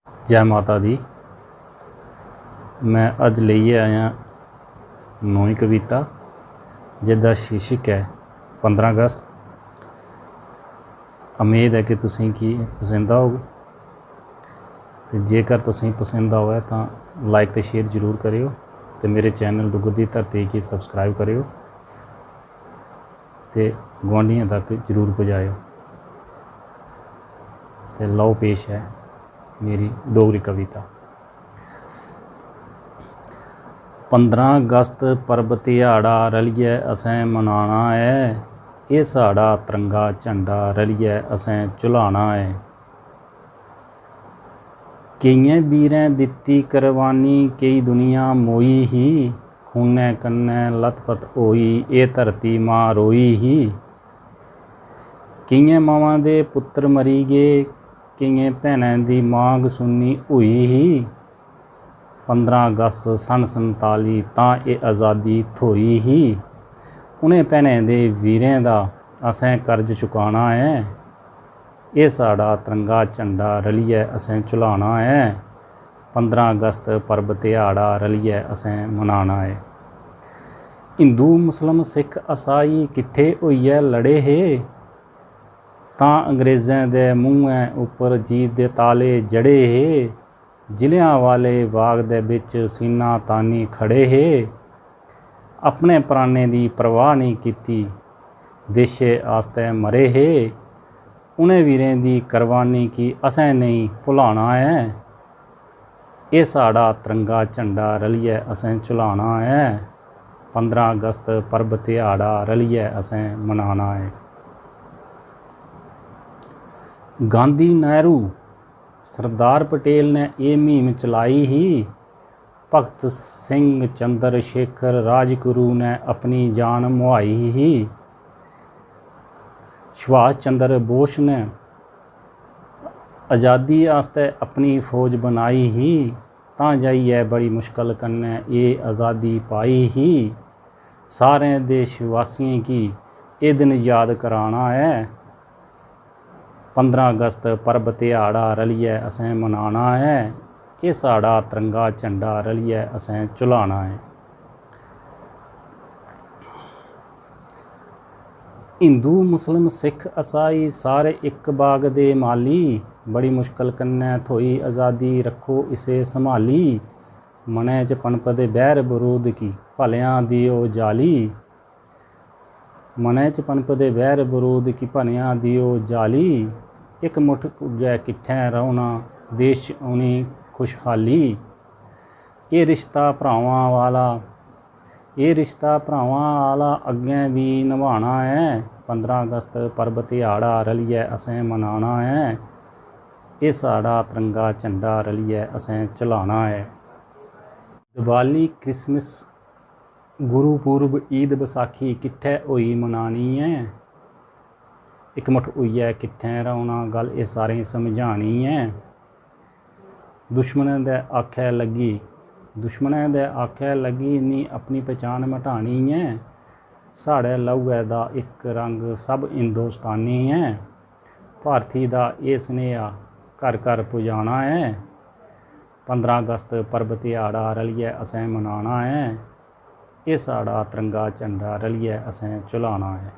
जय माता दी। मैं अज लेइयै आया नौवीं कविता जिसका शीर्षक है 15 अगस्त। उम्मीद है कि तुसें की पसंद आग, तो जेकर तुसें पसंद आवे तो लाइक तो शेयर जरूर करियो, तो मेरे चैनल डुगर दी धरती की सबसक्राइब करियो, तो गुआढ़ियों तक जरूर पहुँचाओ। तो लो पेश है मेरी डोगरी कविता। 15 अगस्त पर्व ध्याड़ा रलिए असें मनाना है, ये साड़ा तिरंगा झंडा रलिए असें झुलाना है। केइयें वीरें दित्ती कुर्बानी, कई दुनिया मोई ही, खूने कन्ने लथपथ होई ये धरती मां रोई ही। केइयें मावां दे पुत्तर मरी गए, केइयें भैनें दी मांग सुन्नी हुई ही। 15 अगस्त सन 47 तां ये आज़ादी थोई ही। उन्हें भैनें दे वीरें दा असें कर्ज चुकाना है, ये साड़ा तिरंगा झंडा रलिए असें झुलाना है। 15 अगस्त पर्व ध्याड़ा रलिए असें मनाना है। हिंदू मुस्लिम सिख ईसाई किट्ठे होइए लड़े हे, तां अंग्रेज़ें दे मूहें उपर जीत दे ताले जड़े हे। जलियांवाले बाग दे विच सीना तानी खड़े हे, अपने प्राणें दी परवाह नहीं कीती, देशे आस्ते मरे हे। उन्हें वीरें दी कुर्बानी की असें नहीं भुलाना है, ये साड़ा तिरंगा झंडा रलिए असें झुलाना है। 15 अगस्त पर्व ध्याड़ा रलिए असें मनाना है। गांधी नेहरू सरदार पटेल ने ये मुहिम चलाई ही, भगत सिंह चंद्र शेखर राजगुरु ने अपनी जान मुहाई ही। सुभाष चंद्र बोस ने आज़ादी आस्ते अपनी फौज बनाई ही, तां जाइए बड़ी मुश्किल कन्ने ये आज़ादी पाई ही। सारे देशवासियों की ये दिन याद कराना है, 15 अगस्त पर्व ध्याड़ा रलिए असें मनाना है, ये साड़ा तिरंगा झंडा रलिए असें झुलाना है। हिंदू मुस्लिम सिख ईसाई सारे एक बाग दे माली, बड़ी मुश्किल कन्ने थोई आज़ादी रखो इसे संभाली। मनै च पनपदे बैर बरूद की भलियां दियो जाली, मनै च पनपदे बैर बरूद की भलियां दियो जाली। एक मुठ कुझै किट्ठे रौना देश औनी खुशहाली, ये रिश्ता भरावां वाला, ये रिश्ता भरावां वाला अग्गें भी निभाना है। 15 अगस्त पर्व ध्याड़ा रलिए असें मनाना है, ये साड़ा तिरंगा झंडा रलिए असें झुलाना है। दिवाली क्रिसमस गुरुपुरब ईद बसाखी किट्ठे होई मनानी है, एक मुठ होइए किट्ठे रौना गल ये सारें समझानी है। दुश्मन दे आखे लगी, दुश्मन दे आखे लगी नी अपनी पहचान मिटानी है। साढ़े लहूए दा एक रंग सब हिंदुस्तानी है, भारती दा ये स्नेहा घर घर पुजाना है। 15 अगस्त पर्व ध्याड़ा रलिए असें मनाना है, ये साड़ा तिरंगा झंडा रलिए असें झुलाना है।